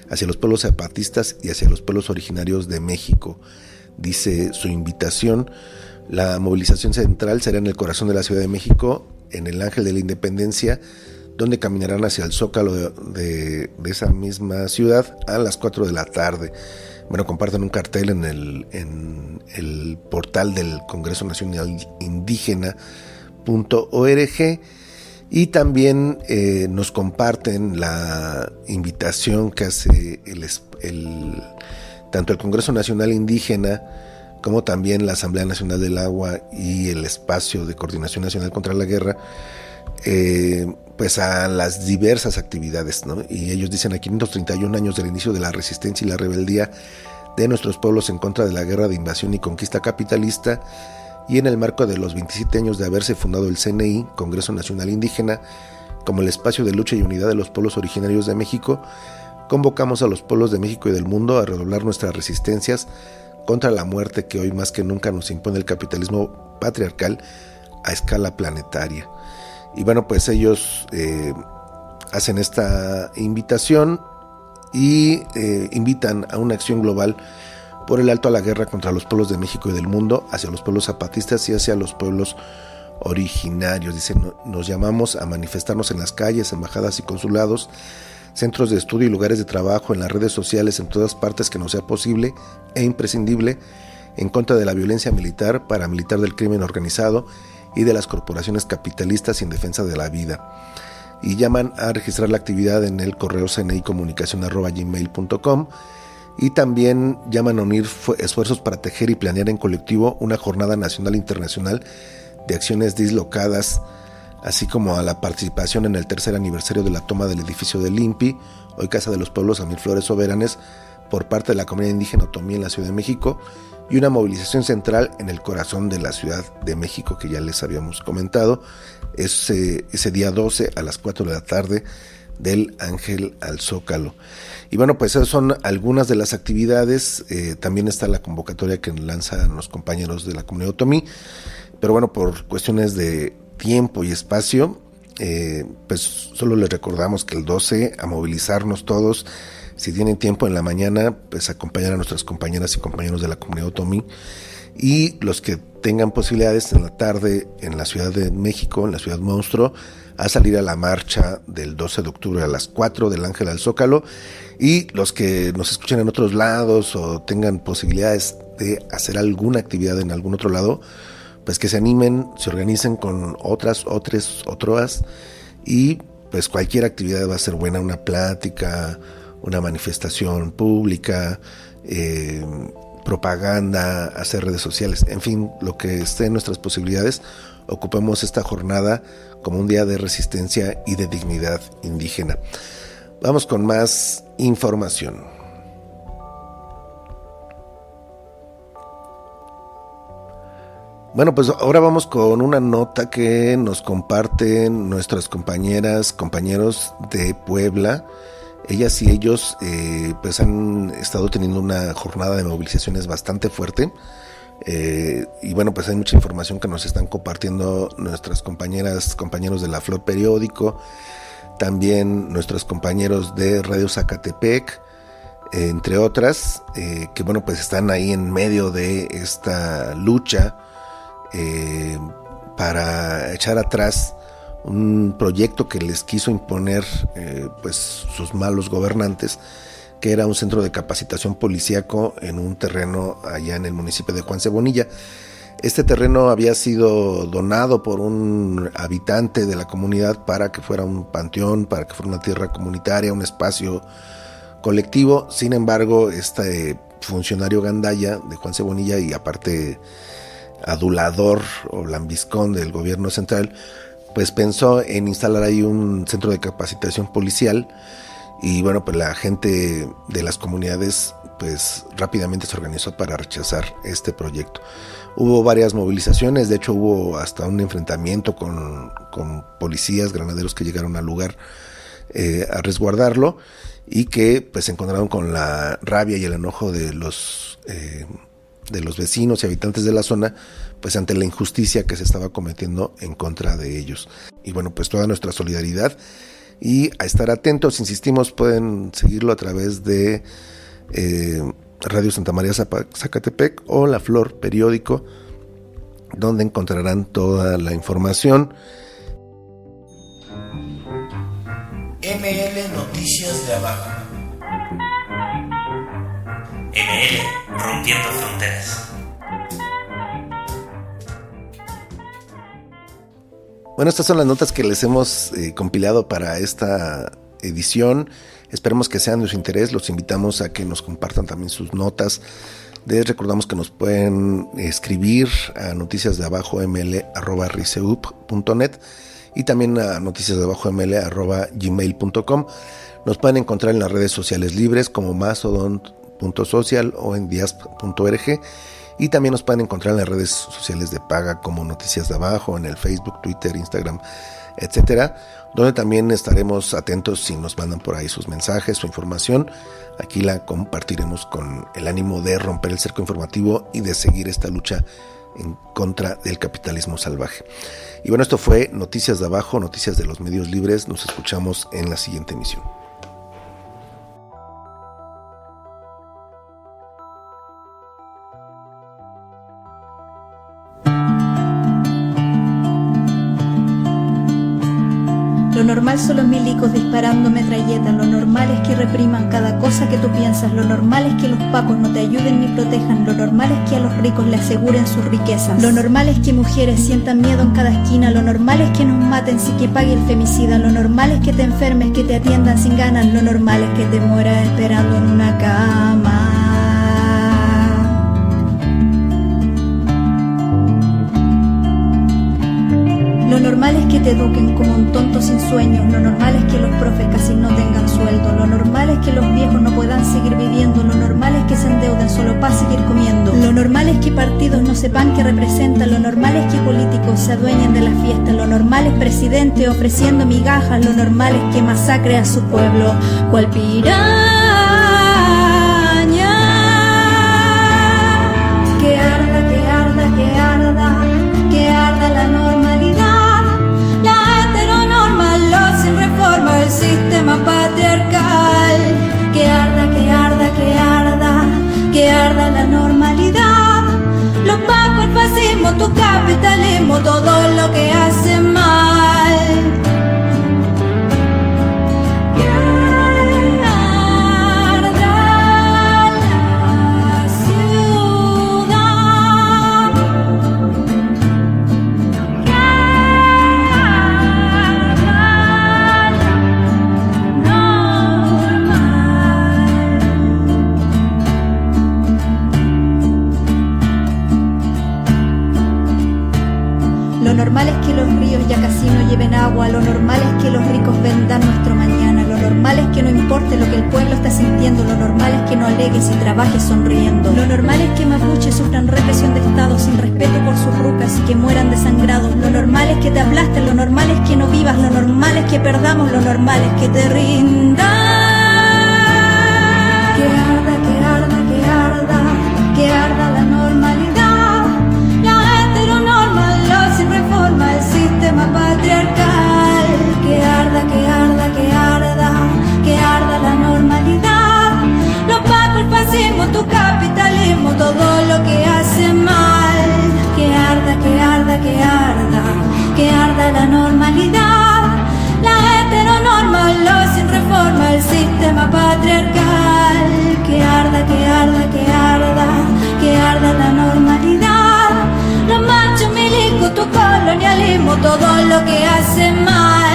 hacia los pueblos zapatistas y hacia los pueblos originarios de México. Dice su invitación: la movilización central será en el corazón de la Ciudad de México, en el Ángel de la Independencia, donde caminarán hacia el Zócalo de esa misma ciudad a las 4 de la tarde. Bueno, compartan un cartel en el portal del Congreso Nacional Indígena.org, y también nos comparten la invitación que hace tanto el Congreso Nacional Indígena como también la Asamblea Nacional del Agua y el Espacio de Coordinación Nacional contra la Guerra, pues a las diversas actividades, ¿no? Y ellos dicen: a 531 años del inicio de la resistencia y la rebeldía de nuestros pueblos en contra de la guerra de invasión y conquista capitalista, y en el marco de los 27 años de haberse fundado el CNI, Congreso Nacional Indígena, como el espacio de lucha y unidad de los pueblos originarios de México, convocamos a los pueblos de México y del mundo a redoblar nuestras resistencias contra la muerte que hoy más que nunca nos impone el capitalismo patriarcal a escala planetaria. Y bueno, pues ellos hacen esta invitación y invitan a una acción global por el alto a la guerra contra los pueblos de México y del mundo, hacia los pueblos zapatistas y hacia los pueblos originarios. Dicen: nos llamamos a manifestarnos en las calles, embajadas y consulados, centros de estudio y lugares de trabajo, en las redes sociales, en todas partes que nos sea posible e imprescindible, en contra de la violencia militar, paramilitar, del crimen organizado y de las corporaciones capitalistas y en defensa de la vida. y llaman a registrar la actividad en el correo cnicomunicacion@gmail.com, y también llaman a unir esfuerzos para tejer y planear en colectivo una jornada nacional e internacional de acciones dislocadas, así como a la participación en el tercer aniversario de la toma del edificio del INPI, hoy Casa de los Pueblos a Mil Flores Soberanes, por parte de la comunidad indígena otomí en la Ciudad de México, y una movilización central en el corazón de la Ciudad de México, que ya les habíamos comentado, ese día 12 a las 4 de la tarde, del Ángel al Zócalo. Y bueno, pues esas son algunas de las actividades. También está la convocatoria que lanzan los compañeros de la comunidad otomí, pero bueno, por cuestiones de tiempo y espacio, pues solo les recordamos que el 12 a movilizarnos todos. Si tienen tiempo en la mañana, pues acompañar a nuestras compañeras y compañeros de la comunidad otomí, y los que tengan posibilidades en la tarde en la Ciudad de México, en la Ciudad Monstruo, a salir a la marcha del 12 de octubre a las 4 del Ángel al Zócalo, y los que nos escuchen en otros lados o tengan posibilidades de hacer alguna actividad en algún otro lado, pues que se animen, se organicen con otras, y pues cualquier actividad va a ser buena, una plática, una manifestación pública, propaganda, hacer redes sociales, en fin, lo que esté en nuestras posibilidades. Ocupemos esta jornada como un día de resistencia y de dignidad indígena. Vamos con más información. Bueno, pues ahora vamos con una nota que nos comparten nuestras compañeros de Puebla. Ellas y ellos pues han estado teniendo una jornada de movilizaciones bastante fuerte, y bueno, pues hay mucha información que nos están compartiendo nuestras compañeros de La Flor Periódico, también nuestros compañeros de Radio Zacatepec, entre otras, que bueno, pues están ahí en medio de esta lucha para echar atrás un proyecto que les quiso imponer pues sus malos gobernantes, que era un centro de capacitación policíaco en un terreno allá en el municipio de Juan Cebonilla. Este terreno había sido donado por un habitante de la comunidad para que fuera un panteón, para que fuera una tierra comunitaria, un espacio colectivo. Sin embargo, este funcionario gandaya de Juan Cebonilla, y aparte adulador o lambiscón del gobierno central, pues pensó en instalar ahí un centro de capacitación policial, y bueno, pues la gente de las comunidades pues rápidamente se organizó para rechazar este proyecto. Hubo varias movilizaciones, de hecho hubo hasta un enfrentamiento con policías, granaderos que llegaron al lugar a resguardarlo, y que pues se encontraron con la rabia y el enojo de los vecinos y habitantes de la zona, pues ante la injusticia que se estaba cometiendo en contra de ellos. Y bueno, pues toda nuestra solidaridad, y a estar atentos. Insistimos, pueden seguirlo a través de Radio Santa María Zacatepec o La Flor Periódico, donde encontrarán toda la información. ML Noticias de Abajo. ML Rompiendo Fronteras. Bueno, estas son las notas que les hemos compilado para esta edición. Esperemos que sean de su interés. Los invitamos a que nos compartan también sus notas. Les recordamos que nos pueden escribir a noticiasdeabajoml@riseup.net y también a noticiasdeabajoml@gmail.com. Nos pueden encontrar en las redes sociales libres como mastodon.social o en diasp.org, y también nos pueden encontrar en las redes sociales de paga como Noticias de Abajo, en el Facebook, Twitter, Instagram, etcétera, donde también estaremos atentos si nos mandan por ahí sus mensajes, su información. Aquí la compartiremos con el ánimo de romper el cerco informativo y de seguir esta lucha en contra del capitalismo salvaje. Y bueno, esto fue Noticias de Abajo, noticias de los medios libres. Nos escuchamos en la siguiente emisión. normal son los milicos disparando metralletas. Lo normal es que repriman cada cosa que tú piensas. Lo normal es que los pacos no te ayuden ni protejan. Lo normal es que a los ricos le aseguren sus riquezas. Lo normal es que mujeres sientan miedo en cada esquina. Lo normal es que nos maten sin que pague el femicida. Lo normal es que te enfermes, que te atiendan sin ganas. Lo normal es que te mueras esperando en una cama. Lo normal es que te eduquen como un tonto sin sueños. Lo normal es que los profes casi no tengan sueldo. Lo normal es que los viejos no puedan seguir viviendo. Lo normal es que se endeuden solo para seguir comiendo. Lo normal es que partidos no sepan qué representan. Lo normal es que políticos se adueñen de la fiesta. Lo normal es presidente ofreciendo migajas. Lo normal es que masacre a su pueblo cual piraña. Que arda, que arda, que arda, que arda la normalidad. El sistema patriarcal. Que arda, que arda, que arda, que arda la normalidad. Los pacos, el fascismo, tu capitalismo, todo lo que hace mal. Que arda la ciudad. Lo normal es que los ríos ya casi no lleven agua. Lo normal es que los ricos vendan nuestro mañana. Lo normal es que no importe lo que el pueblo está sintiendo. Lo normal es que no alegues y trabajes sonriendo. Lo normal es que mapuches sufran represión de Estado sin respeto por sus rucas y que mueran desangrados. Lo normal es que te aplasten. Lo normal es que no vivas. Lo normal es que perdamos. Lo normal es que te rindas. Que arda, que arda, que arda, que arda la normalidad. Sin reforma el sistema patriarcal. Que arda, que arda, que arda, que arda la normalidad. Los pacos, el fascismo, tu capitalismo, todo lo que hace mal. Que arda, que arda, que arda, que arda la normalidad. La heteronorma, sin reforma el sistema patriarcal. Que arda, que arda, que arda, que arda la normalidad. Los machos milicos, tu colonialismo, todo lo que hace mal.